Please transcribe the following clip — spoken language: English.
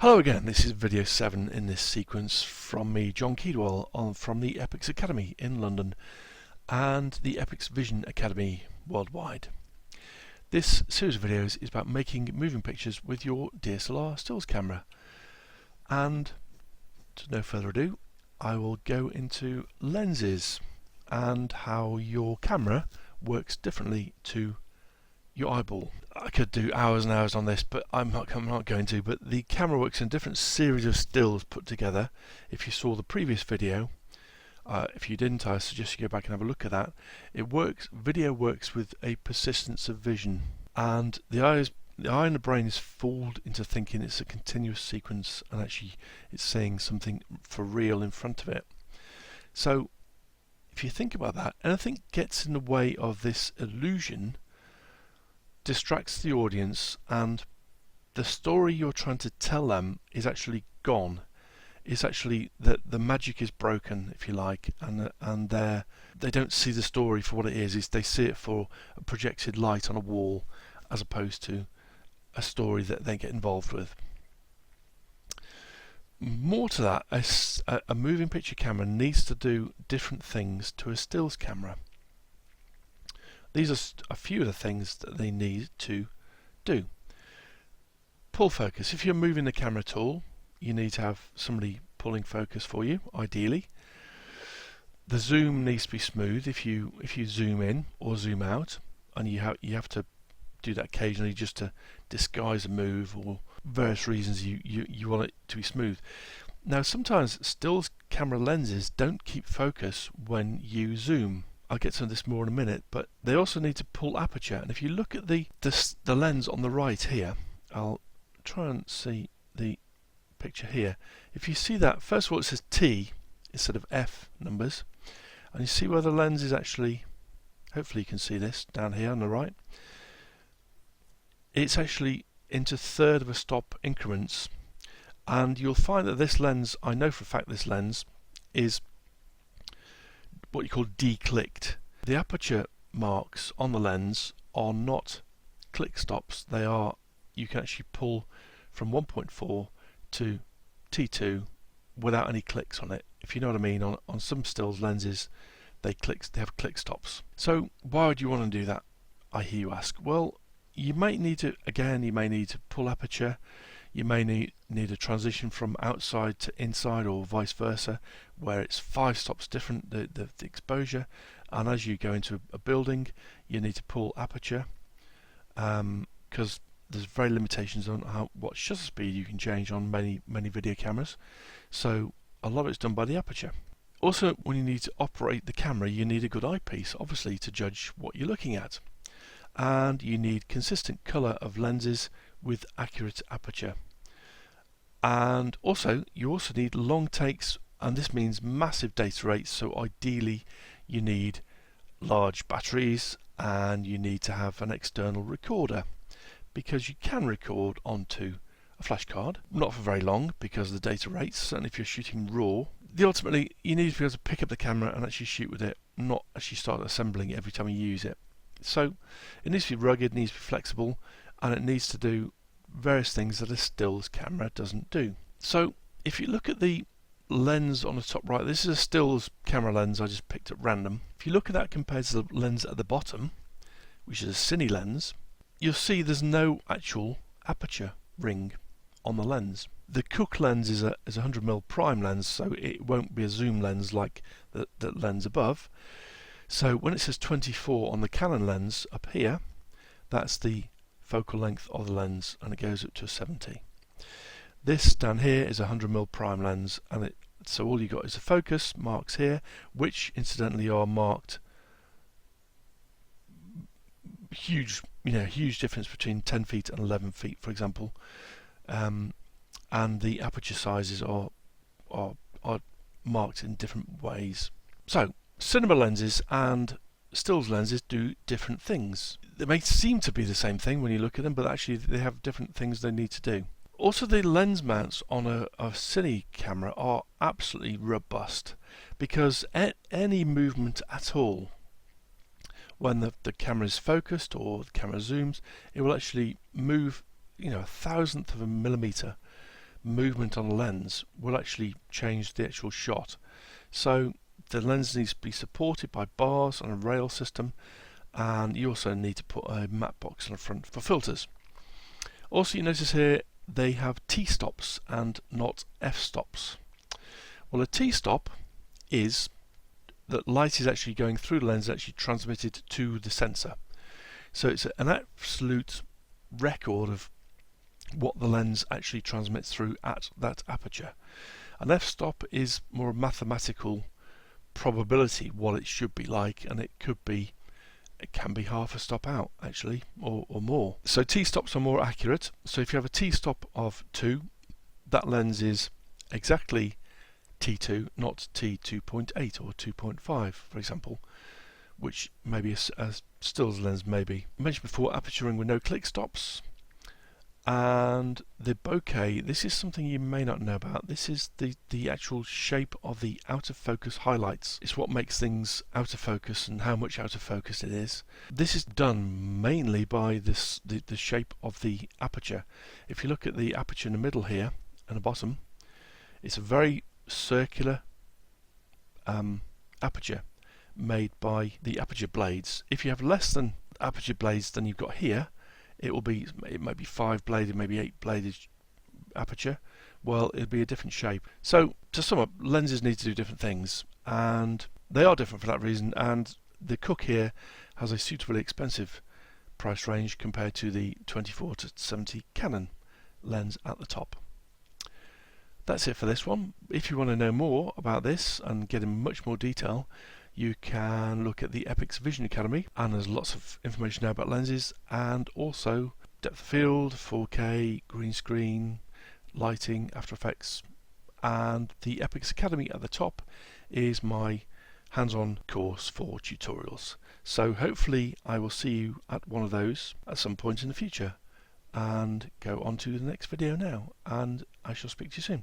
Hello again, this is video 7 in this sequence from me, John Keedwell, from the Epics Academy in London and the Epics Vision Academy worldwide. This series of videos is about making moving pictures with your DSLR stills camera. And to no further ado, I will go into lenses and how your camera works differently to your eyeball. I could do hours and hours on this, but I'm not going to. But the camera works in a different series of stills put together. If you saw the previous video, if you didn't, I suggest you go back and have a look at that. Video works with a persistence of vision, and the eye and the brain is fooled into thinking it's a continuous sequence, and actually it's saying something for real in front of it. So if you think about that, anything gets in the way of this illusion distracts the audience, and the story you're trying to tell them is actually gone. It's actually that the magic is broken, if you like, and they don't see the story for what it is. They see it for a projected light on a wall, as opposed to a story that they get involved with. More to that, a moving picture camera needs to do different things to a stills camera. These are a few of the things that they need to do. Pull focus. If you're moving the camera at all, you need to have somebody pulling focus for you, ideally. The zoom needs to be smooth if you zoom in or zoom out, and you have to do that occasionally just to disguise a move, or various reasons you want it to be smooth. Now sometimes stills camera lenses don't keep focus when you zoom. I'll get to this more in a minute, but they also need to pull aperture. And if you look at the lens on the right here, I'll try and see the picture here. If you see that, first of all it says T instead of F numbers, and you see where the lens is actually, hopefully you can see this down here on the right, it's actually into third of a stop increments, and you'll find that this lens, I know for a fact this lens is what you call declicked. The aperture marks on the lens are not click stops. They are, you can actually pull from 1.4 to T2 without any clicks on it. If you know what I mean, on some stills lenses they have click stops. So why would you want to do that, I hear you ask? Well, you may need to pull aperture. You may need a transition from outside to inside, or vice versa, where it's 5 stops different, the exposure, and as you go into a building you need to pull aperture, because there's very limitations on what shutter speed you can change on many video cameras, so a lot of it's done by the aperture. Also, when you need to operate the camera, you need a good eyepiece, obviously, to judge what you're looking at, and you need consistent colour of lenses with accurate aperture. And also you also need long takes, and this means massive data rates, so ideally you need large batteries, and you need to have an external recorder, because you can record onto a flash card, not for very long because of the data rates, certainly if you're shooting raw. Ultimately you need to be able to pick up the camera and actually shoot with it, not actually start assembling it every time you use it. So it needs to be rugged, needs to be flexible, and it needs to do various things that a stills camera doesn't do. So if you look at the lens on the top right, this is a stills camera lens I just picked at random. If you look at that compared to the lens at the bottom, which is a cine lens, you'll see there's no actual aperture ring on the lens. The Cook lens is a 100mm prime lens, so it won't be a zoom lens like the lens above. So when it says 24 on the Canon lens up here, that's the focal length of the lens, and it goes up to 70. This down here is a 100mm prime lens, and so all you got is the focus marks here, which incidentally are marked huge difference between 10 feet and 11 feet, for example, and the aperture sizes are marked in different ways. So cinema lenses and stills lenses do different things. They may seem to be the same thing when you look at them, but actually they have different things they need to do. Also, the lens mounts on a cine camera are absolutely robust, because any movement at all, when the camera is focused or the camera zooms, it will actually move, a thousandth of a millimeter movement on the lens will actually change the actual shot. So the lens needs to be supported by bars and a rail system, and you also need to put a matte box on the front for filters. Also, you notice here they have T-stops and not F-stops. Well, a T-stop is that light is actually going through the lens, actually transmitted to the sensor. So it's an absolute record of what the lens actually transmits through at that aperture. An f-stop is more a mathematical probability what it should be like, and it can be half a stop out actually, or more. So t-stops are more accurate. So if you have a t-stop of 2, that lens is exactly T2, not T2.8 or 2.5, for example, which maybe a stills lens maybe. I mentioned before aperturing with no click stops. And the bokeh, this is something you may not know about. This is the actual shape of the out of focus highlights. It's what makes things out of focus and how much out of focus it is. This is done mainly by the shape of the aperture. If you look at the aperture in the middle here and the bottom, it's a very circular aperture made by the aperture blades. If you have less than aperture blades than you've got here, it might be 5 bladed, maybe 8 bladed aperture. Well, it'll be a different shape. So to sum up, lenses need to do different things, and they are different for that reason. And the Cooke here has a suitably expensive price range compared to the 24 to 70 Canon lens at the top. That's it for this one. If you want to know more about this and get in much more detail, you can look at the Epix Vision Academy, and there's lots of information now about lenses, and also depth of field, 4K, green screen, lighting, After Effects, and the Epix Academy at the top is my hands-on course for tutorials. So hopefully I will see you at one of those at some point in the future, and go on to the next video now, and I shall speak to you soon.